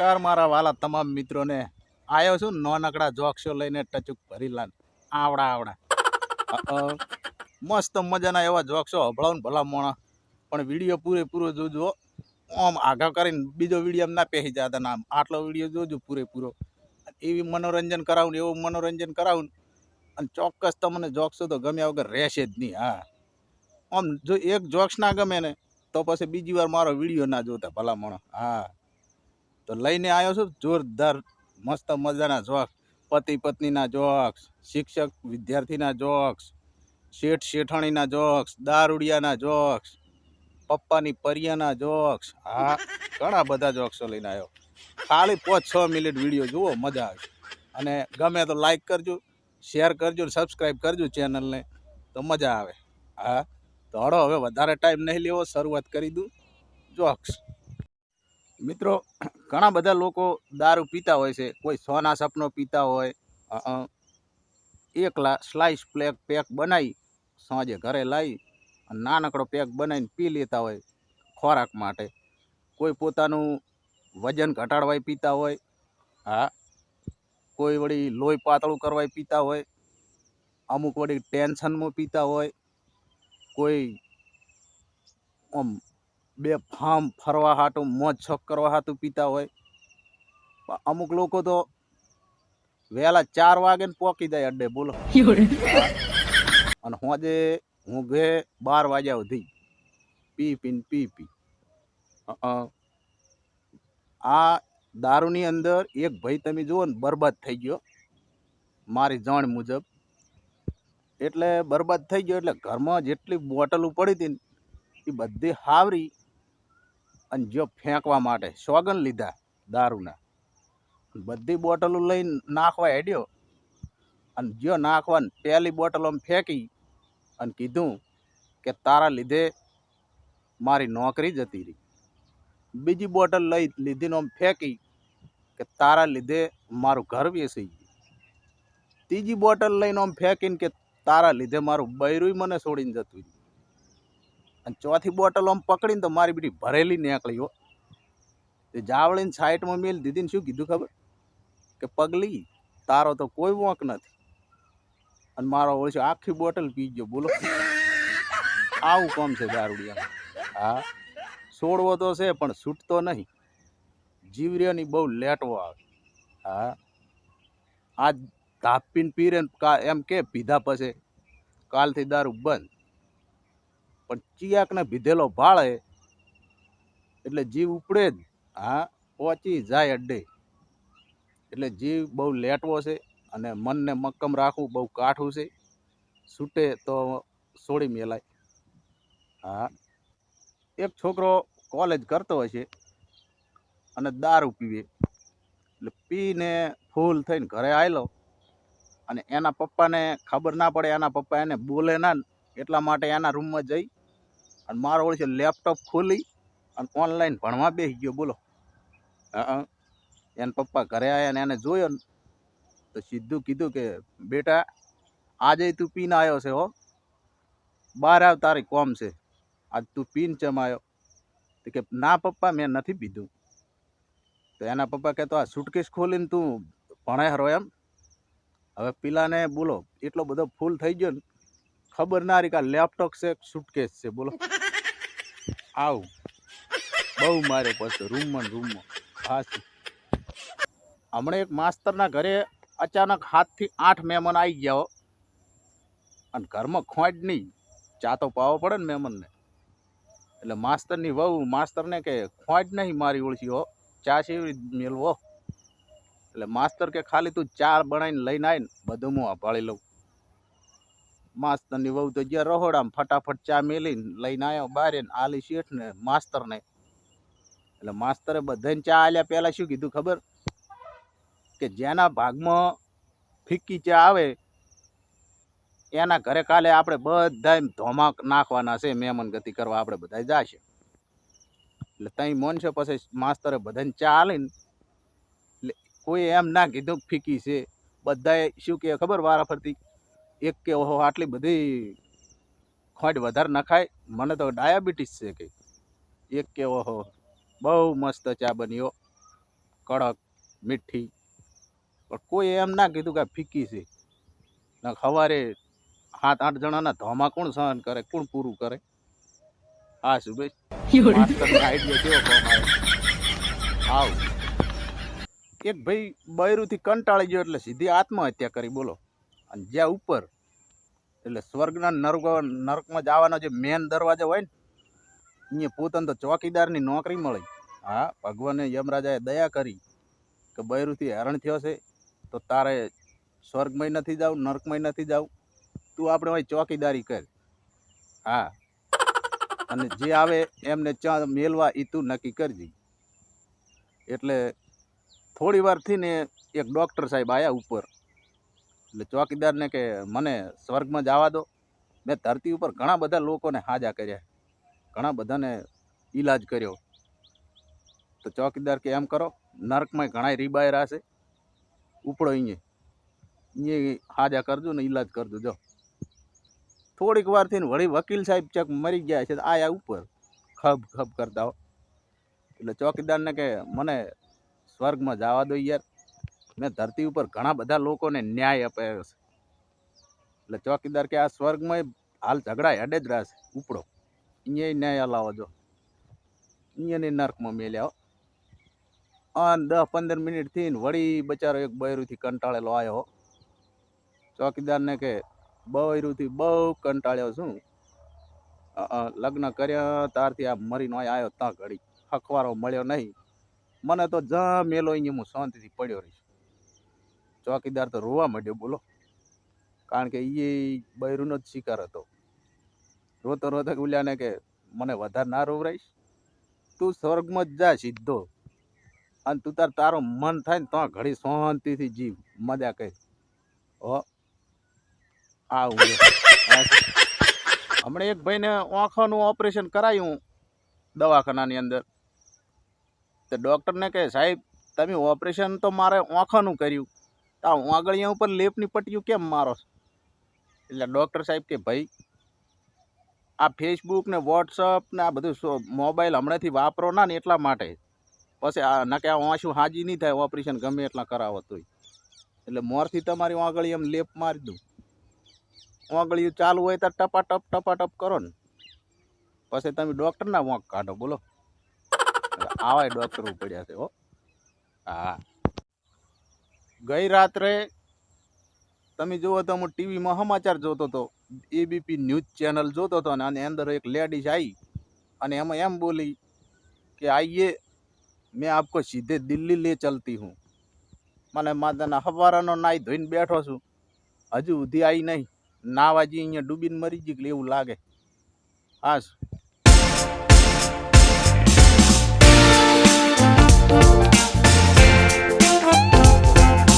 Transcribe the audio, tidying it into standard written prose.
નમસ્કાર મારા વાલા તમામ મિત્રોને આવ્યો છું નાનકડા જોક શો લઈને ટચુક ભરી લાન આવડા આવડા મસ્ત મજાના એવા જોક શો હભળાવું ભલા મોણા પણ વિડીયો પૂરેપૂરો જોજો આમ આગા કરીને બીજો વિડીયો ના પહેરી જતા ના આટલો વિડીયો જોજો પૂરેપૂરો એવી મનોરંજન કરાવું એવું મનોરંજન કરાવું અને ચોક્કસ તમને જોક્સો તો ગમ્યા વગર રહેશે જ નહીં. હા, આમ જો એક જોક્સ ના ગમે ને તો પછી બીજી વાર મારો વિડીયો ના જોતા ભલા મોણા. હા, તો લઈને આવ્યો છું જોરદાર મસ્ત મજાના જોક્સ, પતિ પત્નીના જોક્સ, શિક્ષક વિદ્યાર્થીના જોક્સ, શેઠ શેઠાણીના જોક્સ, દારૂડિયાના જોક્સ, પપ્પાની પરિયાના જોક્સ. હા, ઘણા બધા જોક્સો લઈને આવ્યો. ખાલી 5-6 મિનિટ વિડીયો જુઓ, મજા આવે. અને ગમે તો લાઈક કરજો, શેર કરજો, સબસ્ક્રાઈબ કરજો ચેનલને, તો મજા આવે. હા, તો હળો હવે વધારે ટાઈમ નહીં લેવો, શરૂઆત કરી દઉં જોક્સ. મિત્રો, ઘણા બધા લોકો દારૂ પીતા હોય છે. કોઈ સોના સપનો પીતા હોય, એકલા સ્લાઇસ પેક બનાવી સાંજે ઘરે લાવી અને નાનકડો પેક બનાવીને પી લેતા હોય ખોરાક માટે. કોઈ પોતાનું વજન ઘટાડવાય પીતા હોય. હા, કોઈ વળી લોહી પાતળું કરવાય પીતા હોય. અમુક વળી ટેન્શનમાં પીતા હોય. કોઈ આમ બે ફામ ફરવા હાટું મોજ શોખ કરવા હાટું પીતા હોય. અમુક લોકો તો વહેલા 4 વાગે ને પોકી જાય અડ્ડે. બોલો. અને હોજે હું ઘે 12 વાગ્યા સુધી પી. આ દારૂની અંદર એક ભાઈ તમે જુઓ ને બરબાદ થઈ ગયો મારી જાણ મુજબ. એટલે બરબાદ થઈ ગયો એટલે ઘરમાં જેટલી બોટલો પડી હતી ને એ બધી હાવરી અને જો ફેંકવા માટે સોગન લીધા દારૂના. બધી બોટલો લઈને નાખવા હેડ્યો અને જો નાખવાની પહેલી બોટલ આમ ફેંકી અને કીધું કે તારા લીધે મારી નોકરી જતી રહી. બીજી બોટલ લીધીને આમ ફેંકી કે તારા લીધે મારું ઘર વેચાઈ ગયું. ત્રીજી બોટલ લઈને આમ ફેંકીને કે તારા લીધે મારું બૈરું મને છોડીને જતું રહ્યું. અને ચોથી બોટલ આમ પકડીને તો મારી બીડી ભરેલી નીકળી હો. તે જાવળીને સાઈડમાં મેલ દીધીને શું કીધું ખબર? કે પગલી તારો તો કોઈ વોંક નથી અને મારો ઓળશે આખી બોટલ પી ગયો. બોલો, આવું કોમ છે દારૂડિયા. હા, છોડવો તો છે પણ છૂટતો નહીં. જીવરીઓની બહુ લેટવો આવે. હા, આજ ધાપીને પીરે એમ કે પીધા પછી કાલથી દારૂ બંધ. પણ ચિયાકને ભીધેલો ભાળે એટલે જીવ ઉપડે જ. હા, પહોંચી જાય અડ્ડે. એટલે જીવ બહુ લેટવો છે અને મનને મક્કમ રાખવું બહુ કાઠું છે. છૂટે તો છોડી મેલાય. હા, એક છોકરો કોલેજ કરતો હોય છે અને દારૂ પીવે. એટલે પીને ફૂલ થઈને ઘરે આવેલો અને એના પપ્પાને ખબર ના પડે. એના પપ્પા એને બોલે ના, એટલા માટે એના રૂમમાં જઈ અને મારો ઓળશે લેપટોપ ખોલી અને ઓનલાઈન ભણવા બેસી ગયો. બોલો. હા, એના પપ્પા ઘરે આવ્યા ને એને જોયો ને તો સીધું કીધું કે બેટા આજે તું પીને આવ્યો છે હો, બહાર આવ, તારી કોમ છે. આજ તું પીને ચમ આવ્યો? તો કે ના પપ્પા મેં નથી પીધું. તો એના પપ્પા કહેતો આ સુટકેસ ખોલીને તું ભણે હરો એમ? હવે પેલાને બોલો એટલો બધો ફૂલ થઈ ગયો ને ખબર ના રહી કે લેપટોપ છે સુટકેસ છે. બોલો, આવું બહુ મારે પછી રૂમમાં. હા, હમણાં એક માસ્તરના ઘરે અચાનક 7 થી 8 મહેમાન આવી ગયા અને ઘરમાં ખોટ નહીં. ચા તો પાવો પડે ને મહેમાનને. એટલે માસ્તરની વહુ માસ્તરને કે ખોટ નહીં મારી ઓળખી હો, ચા સેવી મેળવો. એટલે માસ્તર કે ખાલી તું ચા બનાવીને લઈને આવીને બધું હું અપાળી લઉં. માસ્તરની વહુ તો જ્યાં રહોડામાં ફટાફટ ચા મેલીને લઈને આવ્યો બહાર ને આલી શેઠ ને માસ્તરને. એટલે માસ્તરે બધાને ચા આલ્યા પહેલા શું કીધું ખબર? કે જેના ભાગમાં ફિક્કી ચા આવે એના ઘરે કાલે આપણે બધા ધોમા નાખવાના છે. મહેમાન ગતિ કરવા આપણે બધા જશે. એટલે તઈ મોનશે પછી માસ્તરે બધાને ચા આલીને એટલે કોઈ એમ ના કીધું ફીકી છે. બધાએ શું કે ખબર વારા ફરતી એક કે ઓહો આટલી બધી ખોટ વધારે નખાય, મને તો ડાયાબિટીસ છે કે. એક કે ઓહો બહુ મસ્ત ચા બન્યો, કડક મીઠી, પણ કોઈ એમ ના કીધું કે આ ફીકી છે. ને સવારે 7-8 જણાના ધોમા કોણ સહન કરે, કોણ પૂરું કરે? હા સુભાઈ, માસ્તરનો આઈડિયા કેવો કામ આવ્યો? આવ એક ભાઈ બૈરુંથી કંટાળી ગયો એટલે સીધી આત્મહત્યા કરી, બોલો. અને જ્યાં ઉપર એટલે સ્વર્ગના નરકમાં જવાનો જે મેન દરવાજો હોય ને, અહીંયા પોતાને તો ચોકીદારની નોકરી મળી. હા, ભગવાને યમરાજાએ દયા કરી કે બૈરુંથી હેરાન થયો છે તો તારે સ્વર્ગમાં નથી જાવ, નરકમાં નથી જાવ, તું આપણે હોય ચોકીદારી કર. હા, અને જે આવે એમને ચા મેલવા એ તું નક્કી કરજે. એટલે થોડી વારથી ને એક ડૉક્ટર સાહેબ આવ્યા ઉપર. એટલે ચોકીદારને કે મને સ્વર્ગમાં જવા દો. મેં ધરતી ઉપર ઘણા બધા લોકોને હાજા કર્યા, ઘણા બધાને ઈલાજ કર્યો. તો ચોકીદાર કે એમ કરો, નરકમાં ઘણા રીબાયરા છે, ઉપડો અહીંયા હાજા કરજો ને ઈલાજ કરજો. જો થોડીક વારથી વળી વકીલ સાહેબ ચક મરી ગયા છે, આયા ઉપર ખબ ખબ કરતા હો. એટલે ચોકીદારને કે મને સ્વર્ગમાં જવા દો યાર, મેં ધરતી ઉપર ઘણા બધા લોકોને ન્યાય અપાયો છે. એટલે ચોકીદાર કે આ સ્વર્ગમાં હાલ ઝઘડા હેડે જ રહેશે, ઉપડો અહીંયા ન્યાય હલાવો. જો અહીંયાની નર્કમાં મેલ્યા. અને 10-15 મિનિટ થી વળી બચારો એક બૈરુંથી કંટાળેલો આવ્યો. ચોકીદારને કે બૈરુંથી બહુ કંટાળ્યો છું, લગ્ન કર્યા ત્યારથી આ મરીનો આવ્યો ત્યાં ઘડી હકવારો મળ્યો નહીં, મને તો જ મેલો અહીંયા હું શાંતિથી પડ્યો રહીશ. ચોકીદાર તો રોવા માંડ્યો, બોલો. કારણ કે એ બૈરુંનો જ શિકાર હતો. રોતો રોતો ઉલ્યાને કે મને વધારે ના રોવરાઈશ, તું સ્વર્ગમાં જ જા સીધો, અને તું તારું મન થાય ને તો ઘડી શાંતિથી જીવ, મજા કરી. હો આવું હમણાં એક ભાઈને આંખોનું ઓપરેશન કરાયું દવાખાનાની અંદર. તો ડૉક્ટરને કહે સાહેબ તમે ઓપરેશન તો મારે આંખોનું કર્યું, તો આંગળીયા ઉપર લેપની પટ્ટીઓ કેમ મારો? એટલે ડૉક્ટર સાહેબ કે ભાઈ આ ફેસબુક ને વોટ્સઅપ ને આ બધું મોબાઈલ હમણાંથી વાપરો ના ને એટલા માટે. પછી ના કે આ આંસુ હાજી નહીં થાય, ઓપરેશન ગમે એટલા કરાવો તોય. એટલે મોરથી તમારી આંગળી એમ લેપ મારી દઉં, આંગળીઓ ચાલુ હોય તો ટપાટપ કરો ને, પછી તમે ડૉક્ટરના વાંક કાઢો, બોલો. આવાય ડૉક્ટરો પડ્યા છે હો. હા, ગઈ રાત્રે તમે જુઓ તો હું ટીવીમાં સમાચાર જોતો હતો, એબીપી ન્યૂઝ ચેનલ જોતો હતો, અને આની અંદર એક લેડીઝ આવી અને એમાં એમ બોલી કે આइए मैं आपको सीधे दिल्ली ले चलती हूँ. મને માતાના હવારાનો નાઈ ધોઈને બેઠો છું, હજુ સુધી આવી નહીં, નાવાજી અહીંયા ડૂબીને મરી ગઈ એવું લાગે. હા,